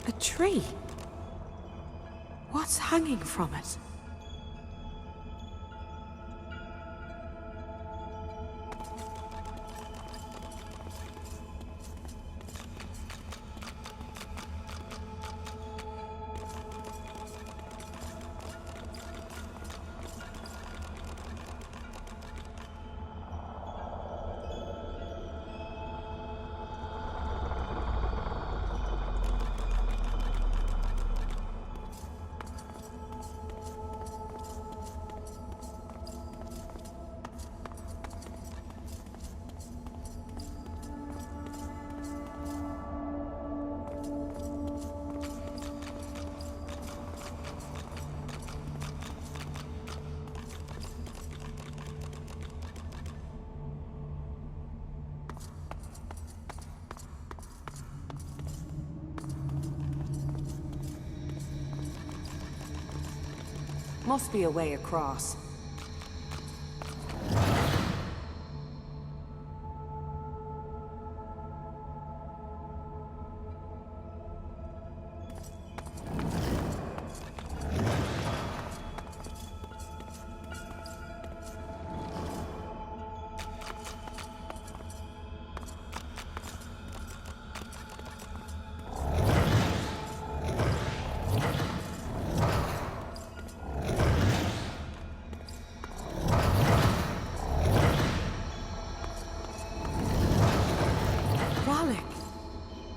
A tree? What's hanging from it? Must be a way across.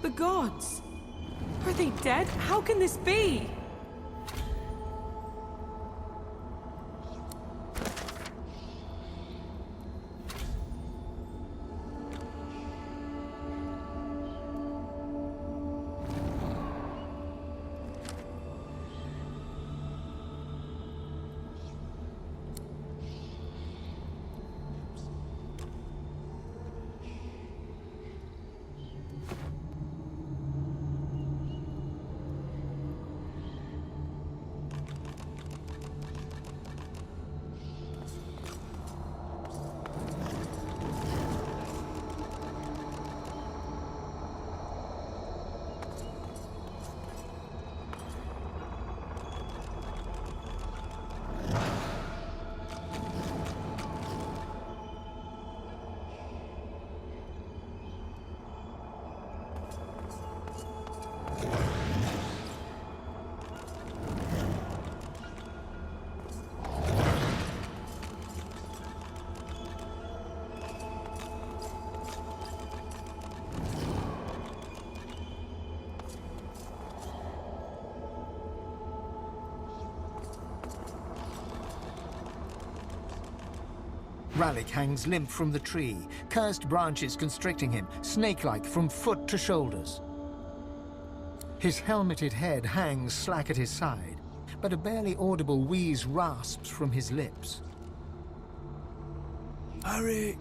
The gods! Are they dead? How can this be? Rallick hangs limp from the tree, cursed branches constricting him, snake-like from foot to shoulders. His helmeted head hangs slack at his side, but a barely audible wheeze rasps from his lips. Hurry!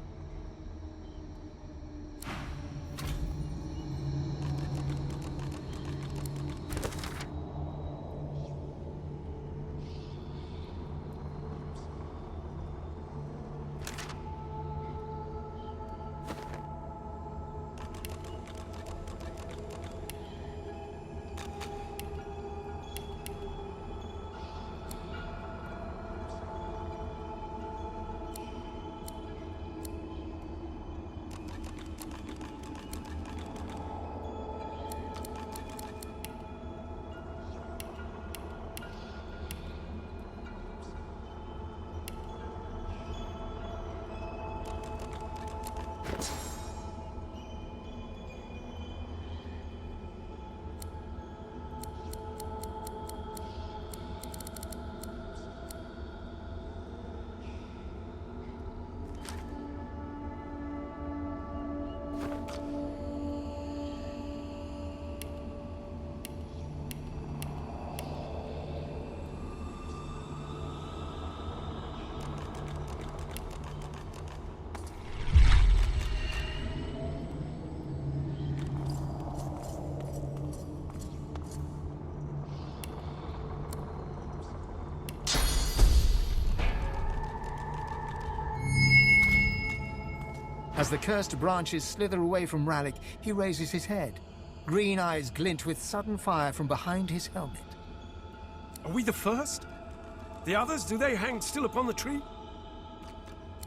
As the cursed branches slither away from Rallick, he raises his head. Green eyes glint with sudden fire from behind his helmet. Are we the first? The others, do they hang still upon the tree?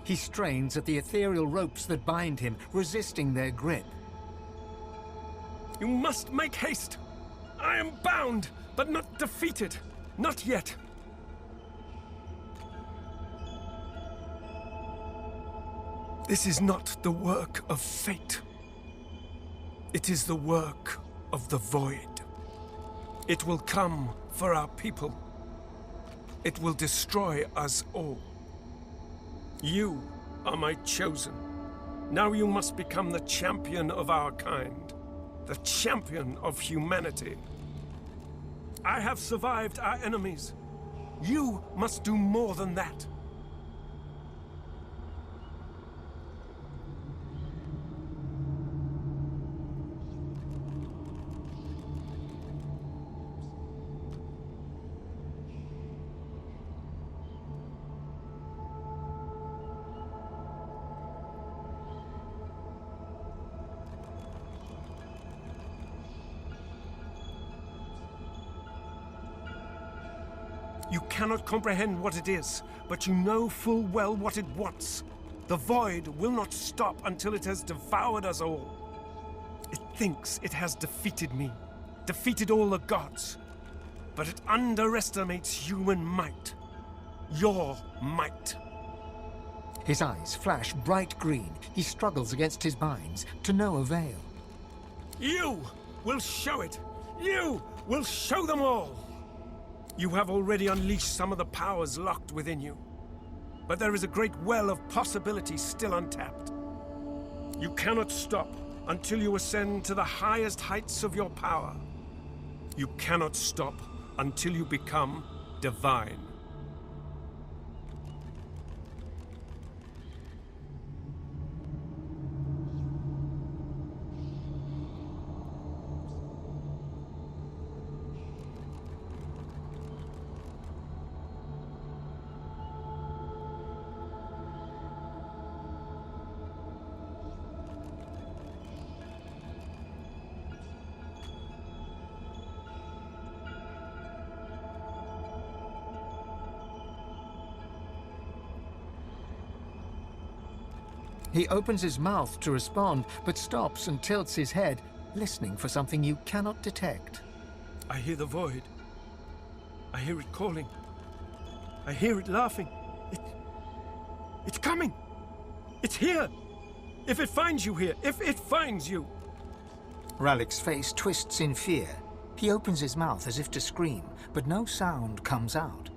He strains at the ethereal ropes that bind him, resisting their grip. You must make haste. I am bound, but not defeated. Not yet. This is not the work of fate. It is the work of the void. It will come for our people. It will destroy us all. You are my chosen. Now you must become the champion of our kind. The champion of humanity. I have survived our enemies. You must do more than that. You cannot comprehend what it is, but you know full well what it wants. The void will not stop until it has devoured us all. It thinks it has defeated me, defeated all the gods. But it underestimates human might. Your might. His eyes flash bright green. He struggles against his binds, to no avail. You will show it. You will show them all. You have already unleashed some of the powers locked within you. But there is a great well of possibilities still untapped. You cannot stop until you ascend to the highest heights of your power. You cannot stop until you become divine. He opens his mouth to respond, but stops and tilts his head, listening for something you cannot detect. I hear the void. I hear it calling. I hear it laughing. It's coming! It's here! If it finds you here, if it finds you! Ralik's face twists in fear. He opens his mouth as if to scream, but no sound comes out.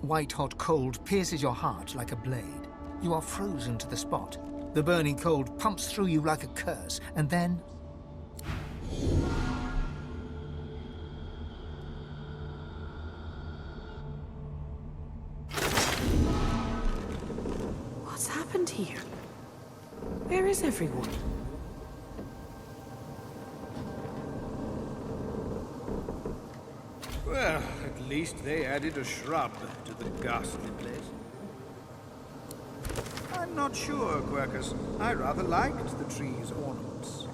White-hot cold pierces your heart like a blade. You are frozen to the spot. The burning cold pumps through you like a curse, and then... What's happened here? Where is everyone? Well, at least they added a shrub to the ghastly place. I'm not sure, Quercus. I rather liked the tree's ornaments.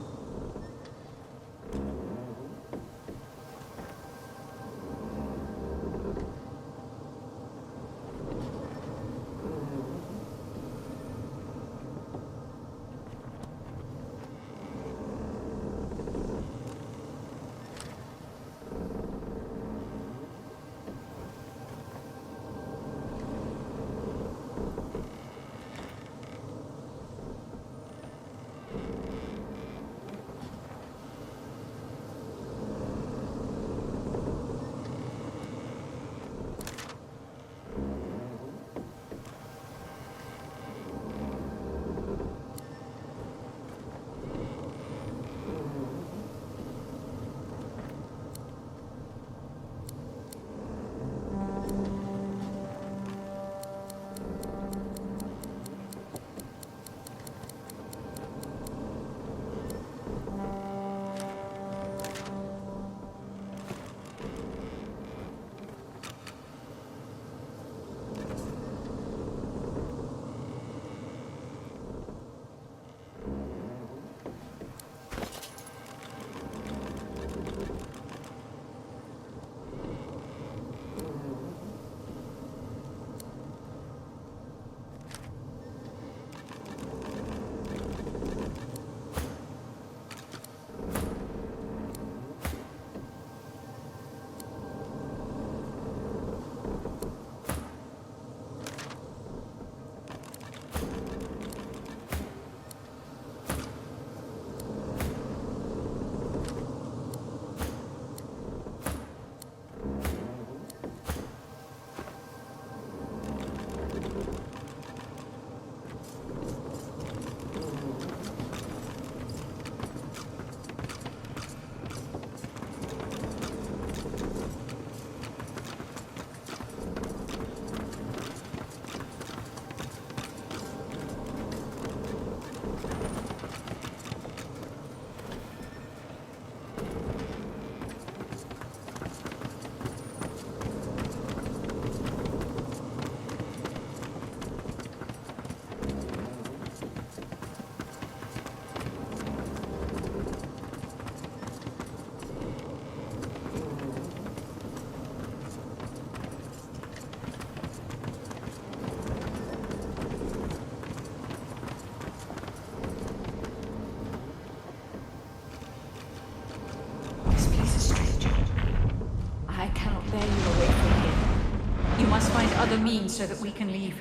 other means so that we can leave.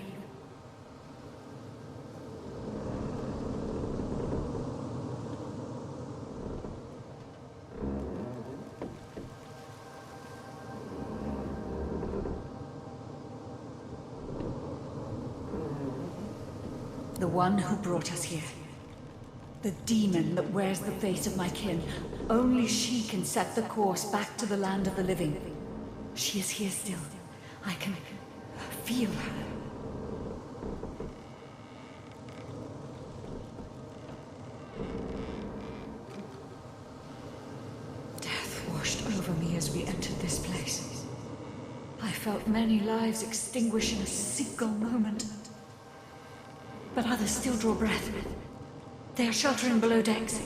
The one who brought us here. The demon that wears the face of my kin. Only she can set the course back to the land of the living. She is here still. I can feel her. Death washed over me as we entered this place. I felt many lives extinguish in a single moment. But others still draw breath. They are sheltering below decks.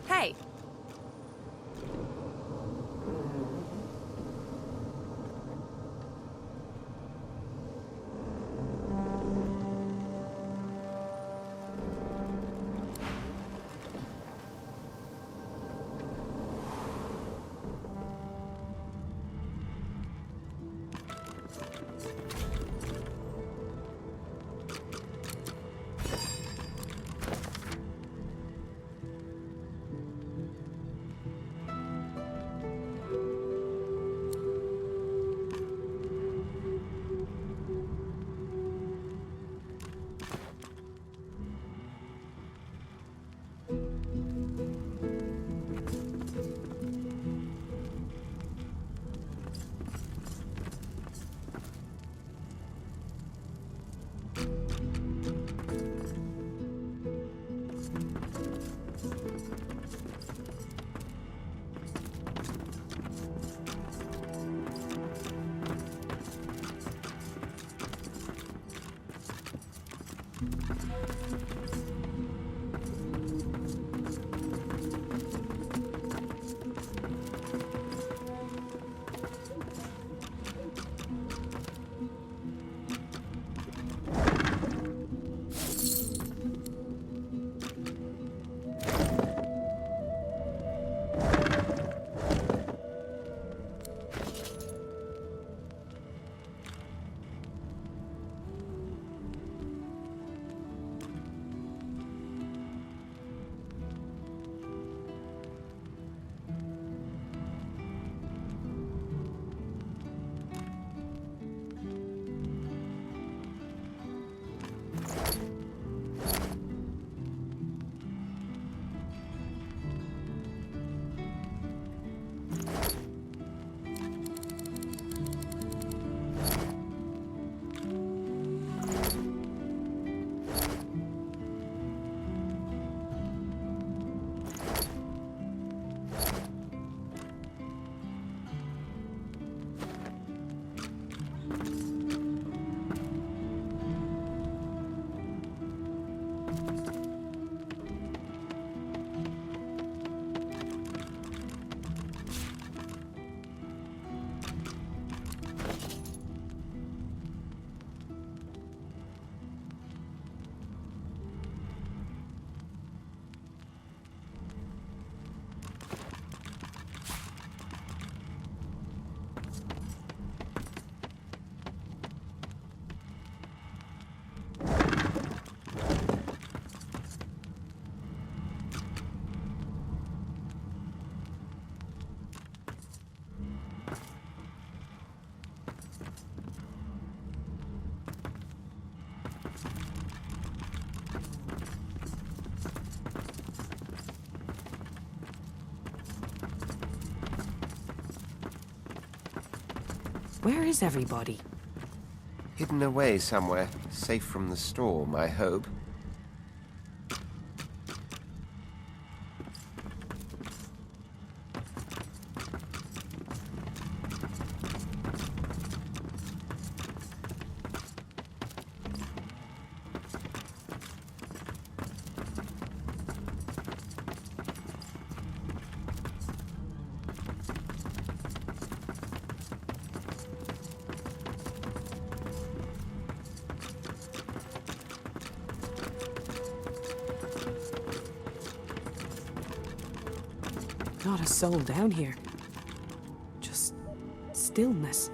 Hey! Where is everybody? Hidden away somewhere, safe from the storm, I hope. Not a soul down here. Just stillness.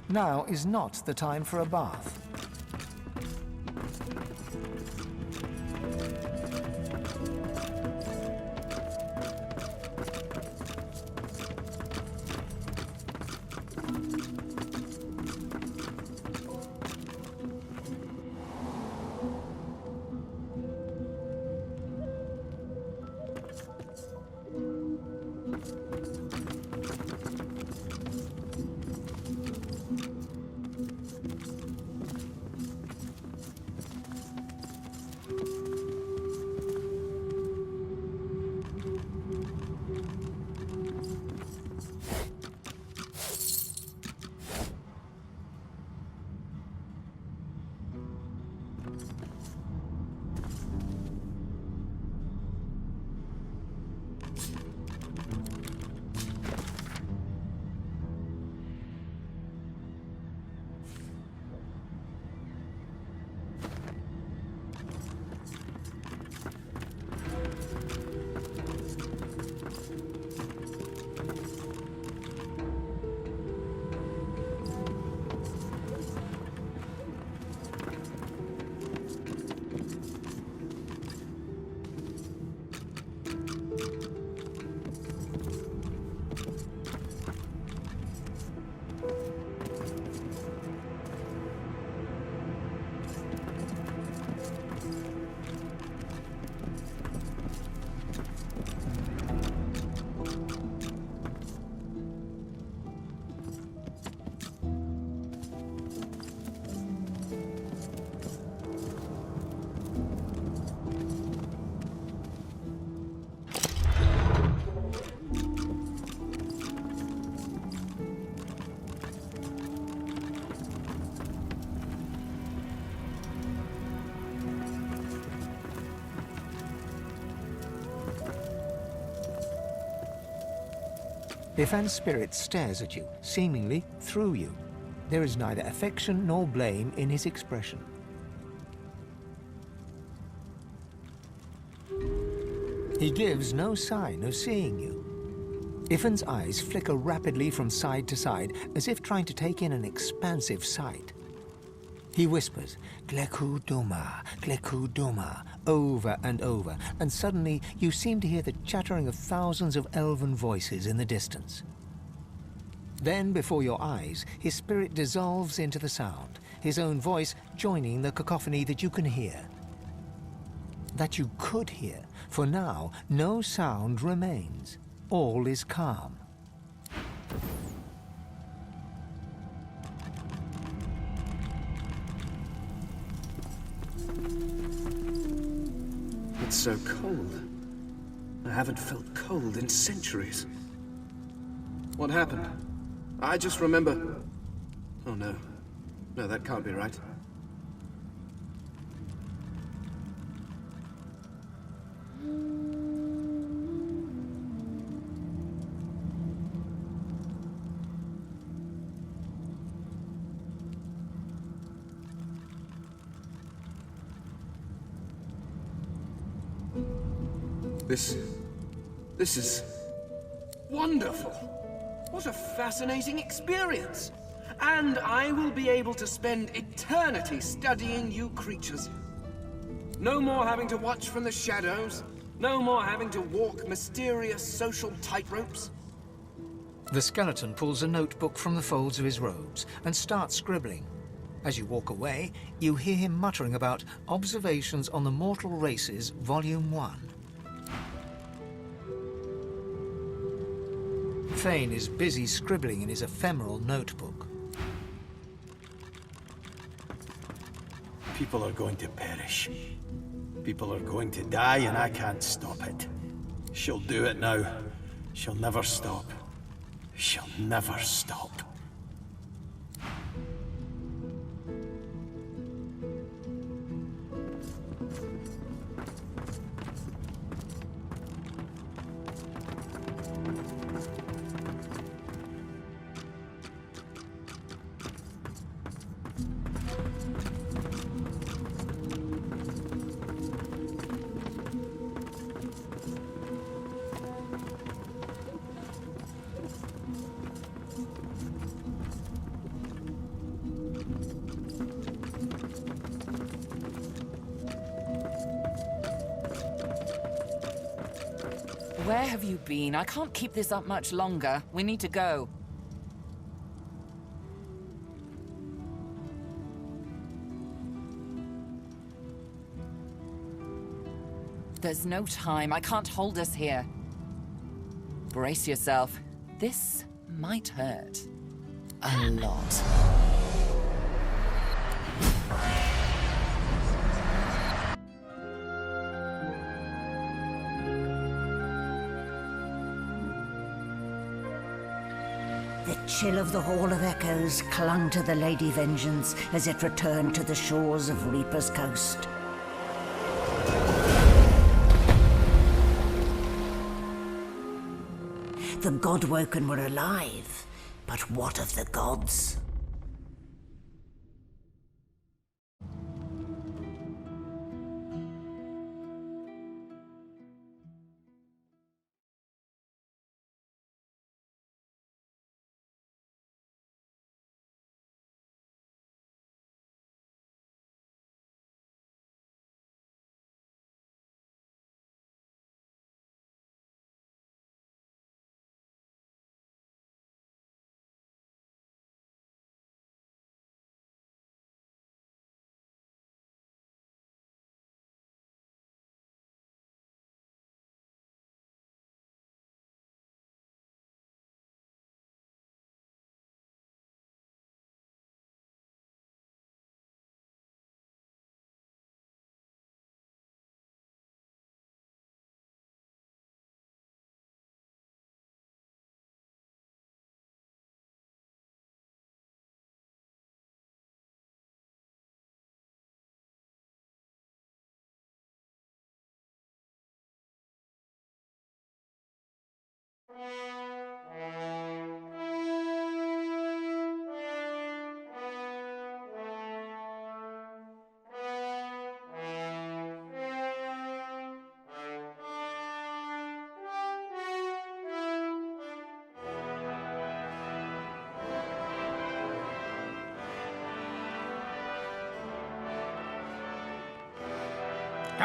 Now is not the time for a bath. Ifan's spirit stares at you, seemingly through you. There is neither affection nor blame in his expression. He gives no sign of seeing you. Ifan's eyes flicker rapidly from side to side, as if trying to take in an expansive sight. He whispers, "Gleku Doma, Gleku Doma," over and over, and suddenly you seem to hear the chattering of thousands of elven voices in the distance. Then, before your eyes, his spirit dissolves into the sound, his own voice joining the cacophony that you can hear. That you could hear, for now no sound remains. All is calm. It's so cold. I haven't felt cold in centuries. What happened? I just remember... Oh no. No, that can't be right. This is wonderful. What a fascinating experience. And I will be able to spend eternity studying you creatures. No more having to watch from the shadows. No more having to walk mysterious social tightropes. The skeleton pulls a notebook from the folds of his robes and starts scribbling. As you walk away, you hear him muttering about Observations on the Mortal Races, Volume 1. Thane is busy scribbling in his ephemeral notebook. People are going to perish. People are going to die, and I can't stop it. She'll do it now. She'll never stop. She'll never stop. Where have you been? I can't keep this up much longer. We need to go. There's no time. I can't hold us here. Brace yourself. This might hurt. A lot. The chill of the Hall of Echoes clung to the Lady Vengeance as it returned to the shores of Reaper's Coast. The Godwoken were alive, but what of the gods?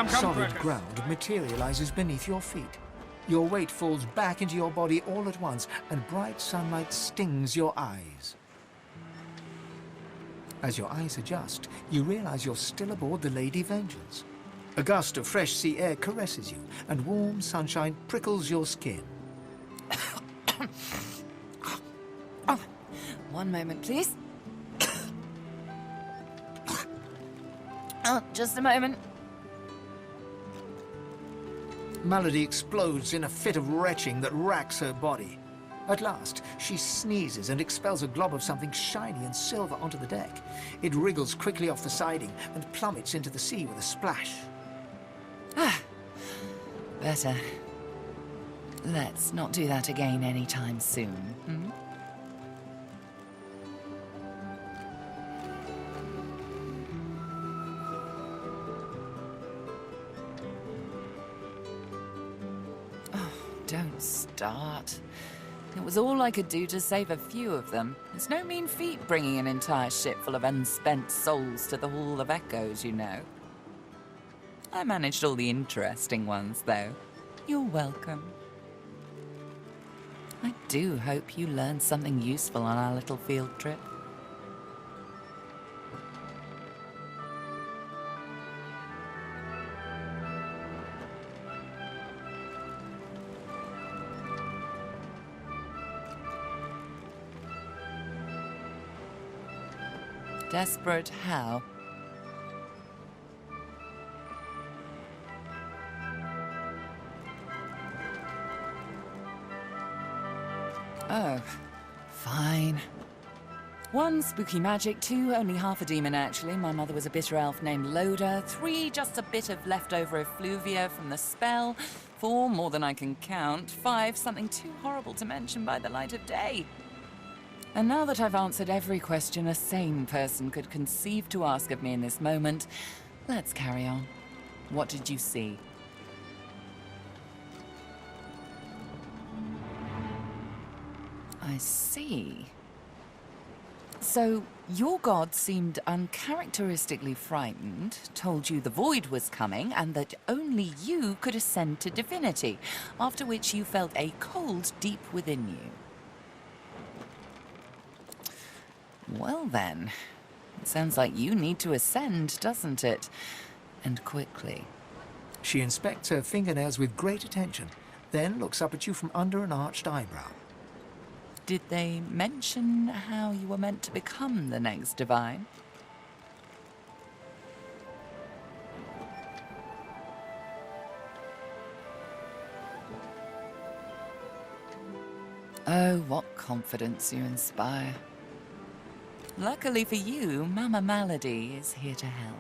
Solid ground materializes beneath your feet. Your weight falls back into your body all at once, and bright sunlight stings your eyes. As your eyes adjust, you realize you're still aboard the Lady Vengeance. A gust of fresh sea air caresses you, and warm sunshine prickles your skin. Oh, one moment, please. Oh, just a moment. Malady explodes in a fit of retching that racks her body. At last, she sneezes and expels a glob of something shiny and silver onto the deck. It wriggles quickly off the siding and plummets into the sea with a splash. Ah, better. Let's not do that again anytime soon, hmm? Don't start. It was all I could do to save a few of them. It's no mean feat bringing an entire ship full of unspent souls to the Hall of Echoes, you know. I managed all the interesting ones, though. You're welcome. I do hope you learned something useful on our little field trip. Desperate how? Oh, fine. 1, spooky magic. 2, only half a demon, actually. My mother was a bitter elf named Loda. 3, just a bit of leftover effluvia from the spell. 4, more than I can count. 5, something too horrible to mention by the light of day. And now that I've answered every question a sane person could conceive to ask of me in this moment, let's carry on. What did you see? I see. So, your god seemed uncharacteristically frightened, told you the void was coming, and that only you could ascend to divinity, after which you felt a cold deep within you. Well then, it sounds like you need to ascend, doesn't it? And quickly. She inspects her fingernails with great attention, then looks up at you from under an arched eyebrow. Did they mention how you were meant to become the next divine? Oh, what confidence you inspire. Luckily for you, Mama Malady is here to help.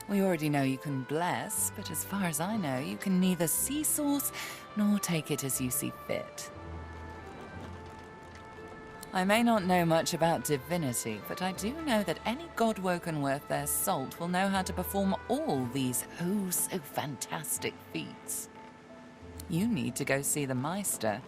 We already know you can bless, but as far as I know, you can neither see source nor take it as you see fit. I may not know much about divinity, but I do know that any god-woken worth their salt will know how to perform all these so fantastic feats. You need to go see the Meister.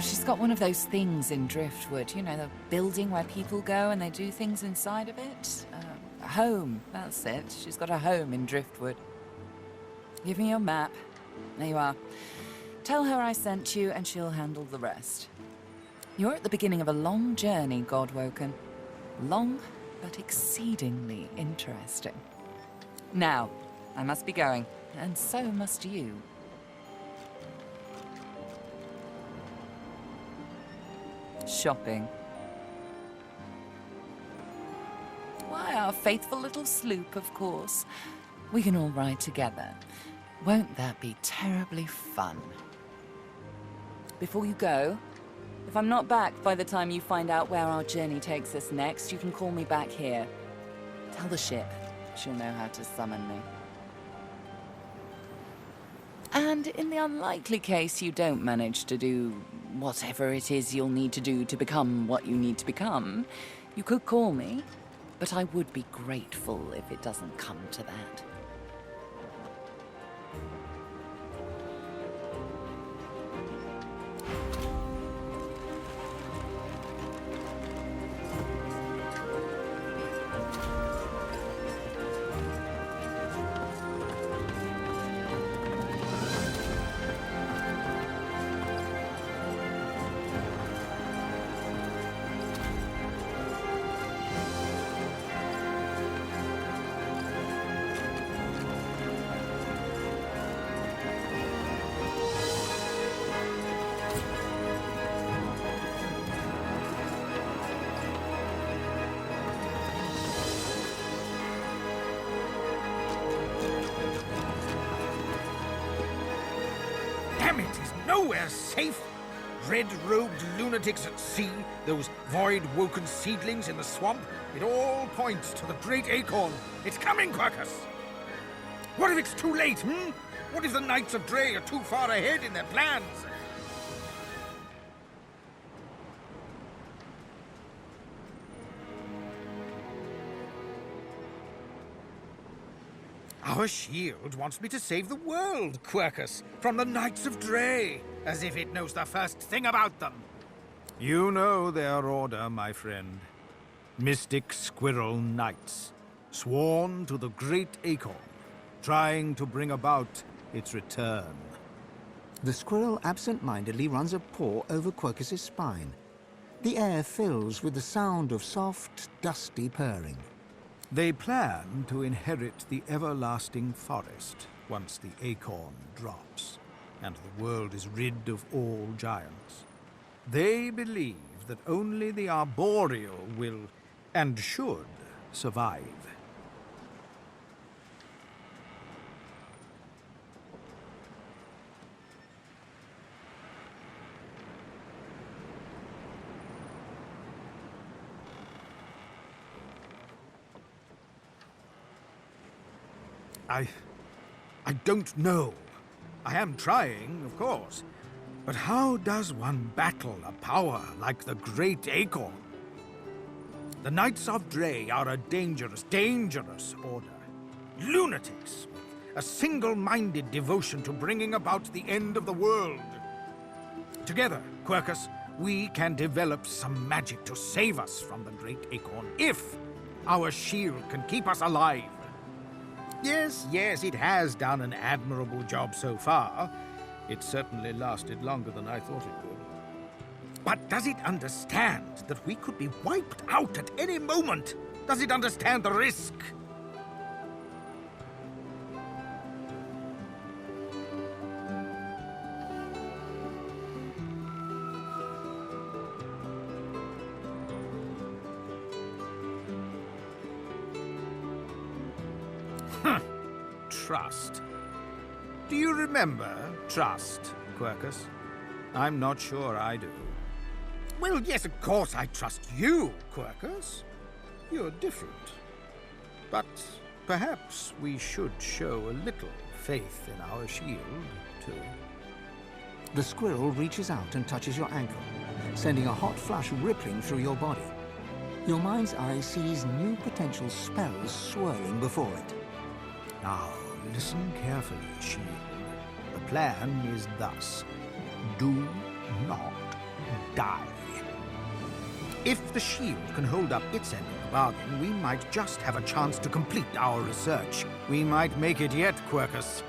She's got one of those things in Driftwood, you know, the building where people go and they do things inside of it. A home, that's it. She's got a home in Driftwood. Give me your map. There you are. Tell her I sent you and she'll handle the rest. You're at the beginning of a long journey, Godwoken. Long, but exceedingly interesting. Now, I must be going, and so must you. Shopping. Why, our faithful little sloop, of course. We can all ride together. Won't that be terribly fun? Before you go, if I'm not back by the time you find out where our journey takes us next, you can call me back here. Tell the ship. She'll know how to summon me. And in the unlikely case you don't manage to do whatever it is you'll need to do to become what you need to become, you could call me, but I would be grateful if it doesn't come to that. Damn it, is nowhere safe. Red-robed lunatics at sea, those void-woken seedlings in the swamp, it all points to the great acorn. It's coming, Quercus! What if it's too late, What if the Knights of Dre are too far ahead in their plans? Our shield wants me to save the world, Quercus, from the Knights of Dre, as if it knows the first thing about them. You know their order, my friend. Mystic Squirrel Knights, sworn to the Great Acorn. trying to bring about its return. The squirrel absent-mindedly runs a paw over Quercus's spine. The air fills with the sound of soft, dusty purring. They plan to inherit the everlasting forest once the acorn drops, and the world is rid of all giants. They believe that only the arboreal will, and should, survive. I don't know. I am trying, of course. But how does one battle a power like the Great Acorn? The Knights of Dre are a dangerous, dangerous order. Lunatics, with a single-minded devotion to bringing about the end of the world. Together, Quercus, we can develop some magic to save us from the Great Acorn, if our shield can keep us alive. Yes, it has done an admirable job so far. It certainly lasted longer than I thought it would. But does it understand that we could be wiped out at any moment? Does it understand the risk? Trust. Do you remember trust, Quercus? I'm not sure I do. Well, yes, of course I trust you, Quercus. You're different. But perhaps we should show a little faith in our shield, too. The squirrel reaches out and touches your ankle, sending a hot flush rippling through your body. Your mind's eye sees new potential spells swirling before it. Now, listen carefully, shield. The plan is thus. Do not die. If the shield can hold up its end of the bargain, we might just have a chance to complete our research. We might make it yet, Quercus.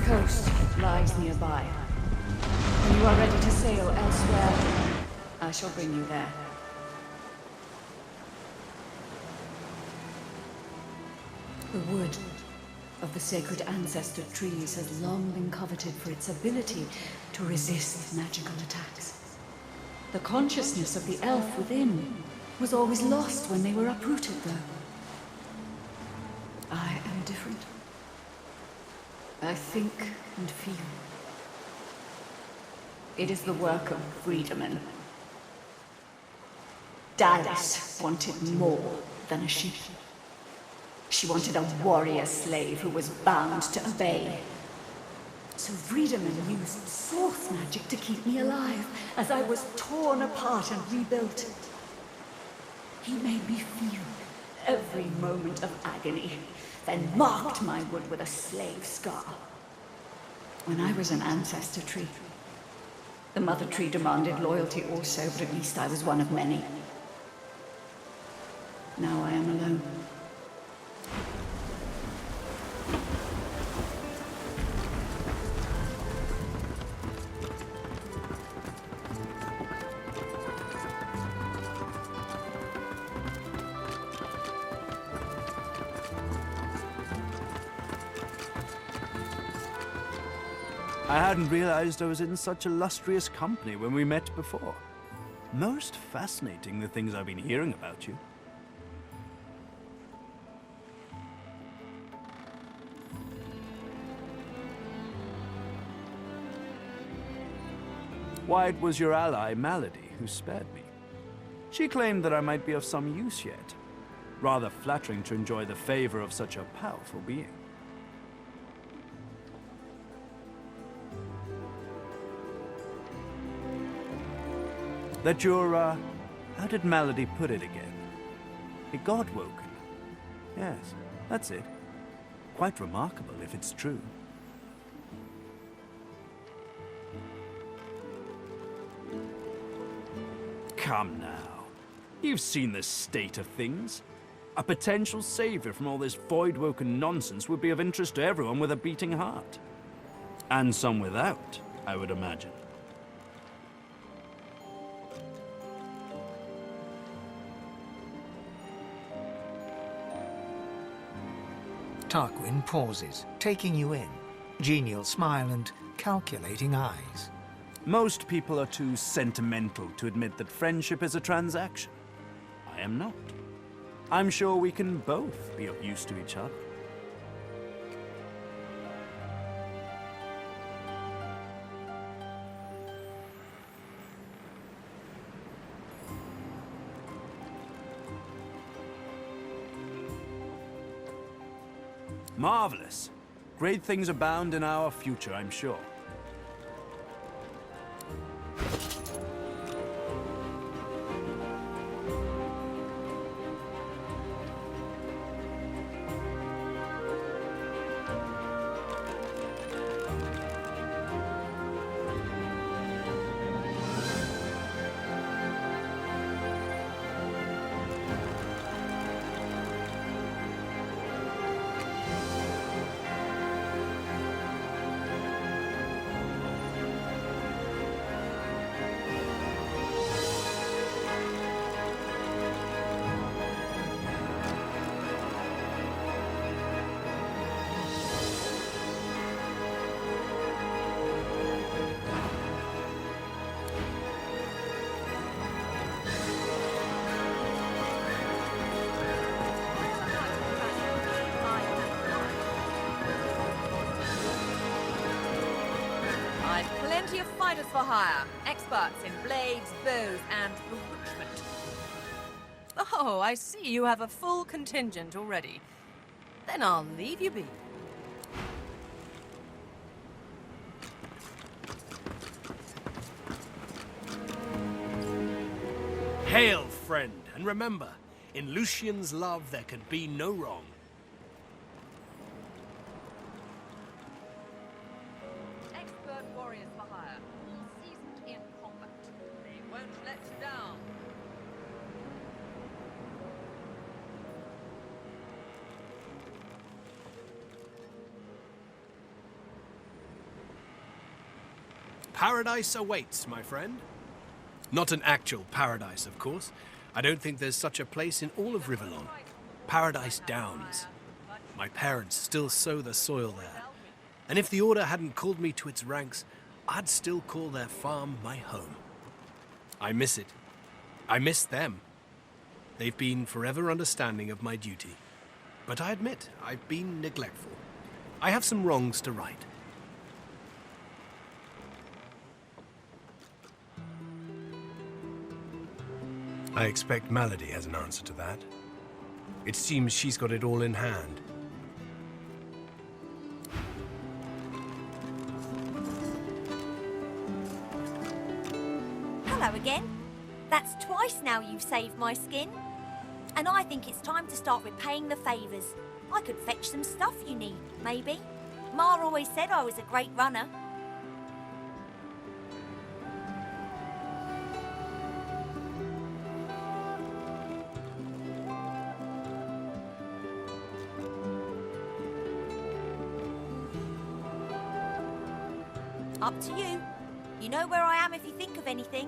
coast lies nearby. When you are ready to sail elsewhere, I shall bring you there. The wood of the sacred ancestor trees has long been coveted for its ability to resist magical attacks. The consciousness of the elf within was always lost when they were uprooted, though. I am different. I think and feel. It is the work of freedmen. Dallas wanted more than a sheep. She wanted a warrior slave who was bound to obey. So Friedemann used source magic to keep me alive as I was torn apart and rebuilt. He made me feel every moment of agony, then marked my wood with a slave scar. When I was an ancestor tree, the mother tree demanded loyalty also, but at least I was one of many. Now I am alone. I hadn't realized I was in such illustrious company when we met before. Most fascinating, the things I've been hearing about you. Why, it was your ally, Malady, who spared me. She claimed that I might be of some use yet. Rather flattering to enjoy the favor of such a powerful being. That you're, how did Malady put it again? A god-woken. Yes, that's it. Quite remarkable, if it's true. Come now. You've seen the state of things. A potential savior from all this void-woken nonsense would be of interest to everyone with a beating heart. And some without, I would imagine. Tarquin pauses, taking you in. Genial smile and calculating eyes. Most people are too sentimental to admit that friendship is a transaction. I am not. I'm sure we can both be of use to each other. Marvelous. Great things abound in our future, I'm sure. Plenty of fighters for hire, experts in blades, bows, and bewitchment. Oh, I see you have a full contingent already. Then I'll leave you be. Hail, friend, and remember, in Lucian's love there can be no wrong. Expert warriors for hire, all seasoned in combat. They won't let you down. Paradise awaits, my friend. Not an actual paradise, of course. I don't think there's such a place in all of Rivellon. Paradise Downs. My parents still sow the soil there. And if the Order hadn't called me to its ranks, I'd still call their farm my home. I miss it. I miss them. They've been forever understanding of my duty. But I admit, I've been neglectful. I have some wrongs to right. I expect Malady has an answer to that. It seems she's got it all in hand. Hello again. That's twice now you've saved my skin. And I think it's time to start repaying the favours. I could fetch some stuff you need, maybe. Ma always said I was a great runner. Up to you. You know where I am if you think of anything.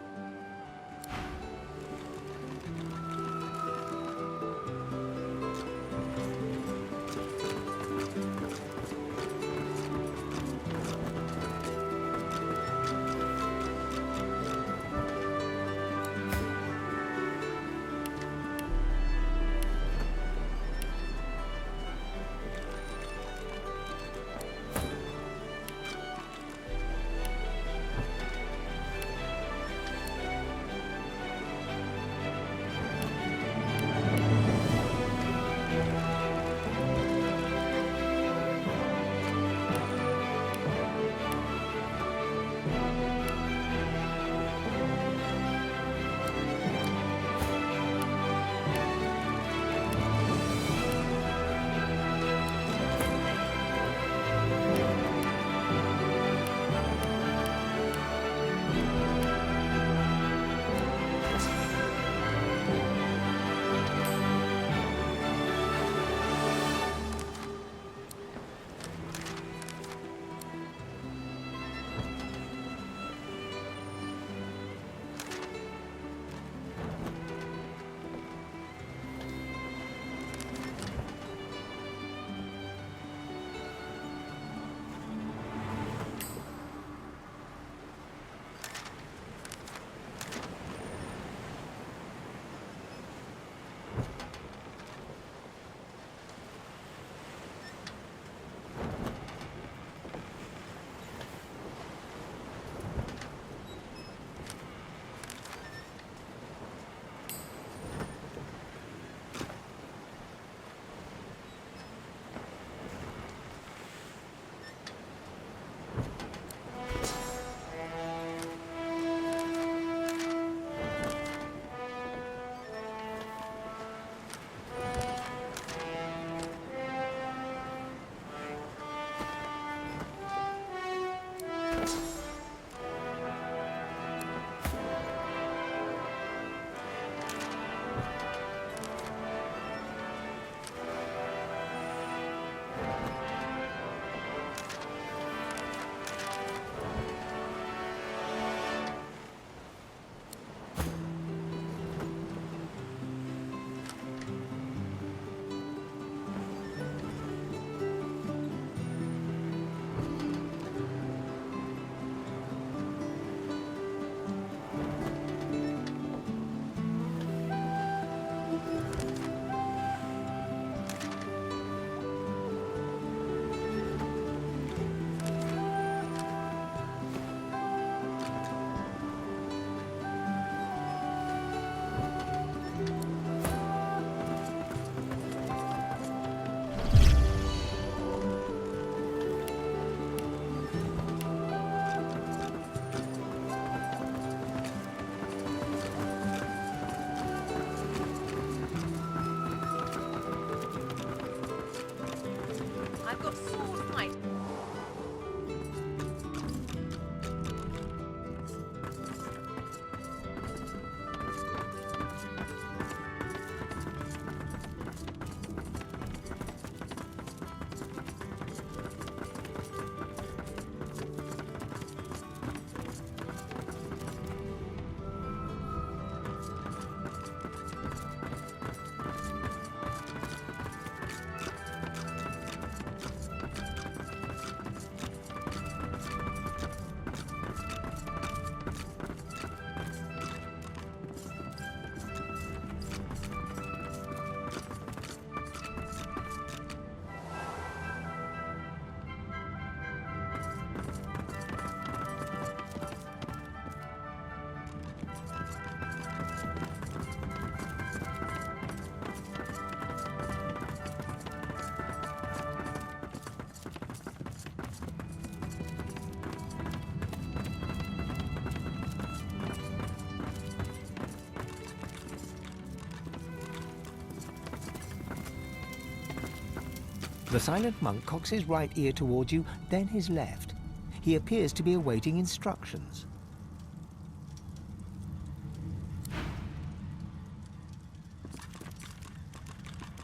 The silent monk cocks his right ear towards you, then his left. He appears to be awaiting instructions.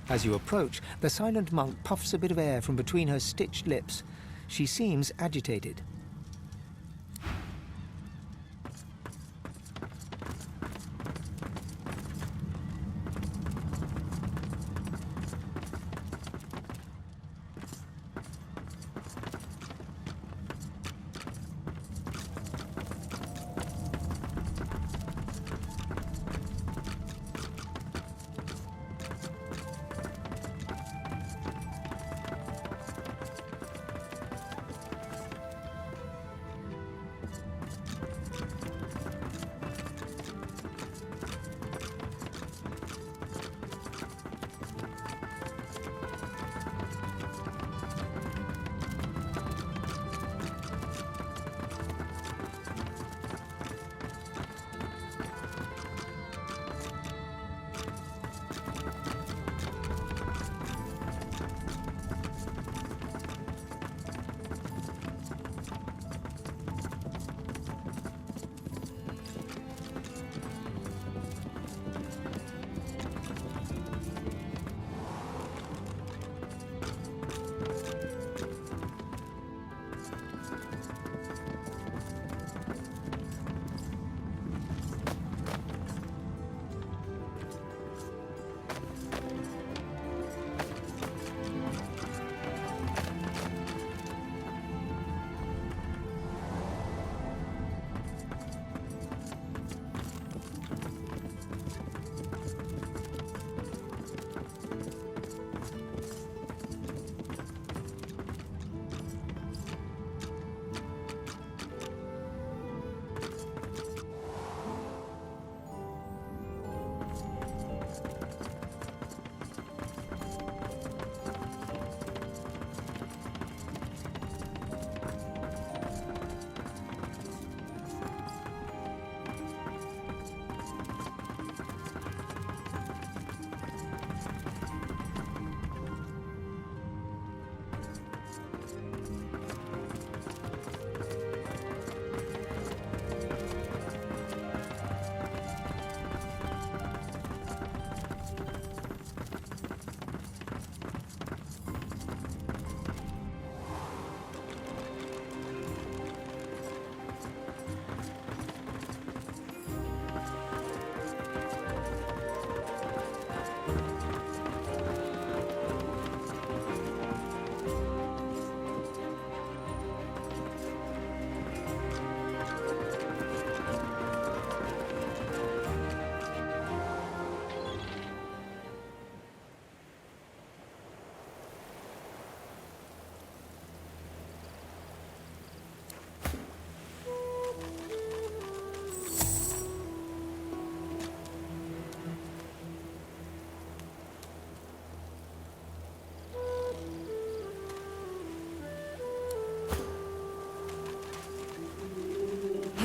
As you approach, the silent monk puffs a bit of air from between her stitched lips. She seems agitated.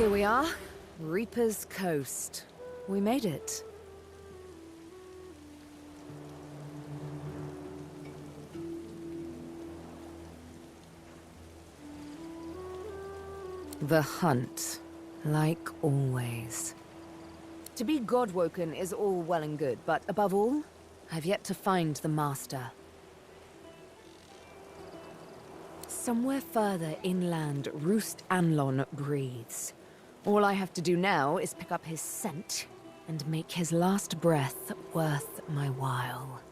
Here we are, Reaper's Coast. We made it. The hunt, like always. To be God-woken is all well and good, but above all, I've yet to find the Master. Somewhere further inland, Roost Anlon breathes. All I have to do now is pick up his scent and make his last breath worth my while.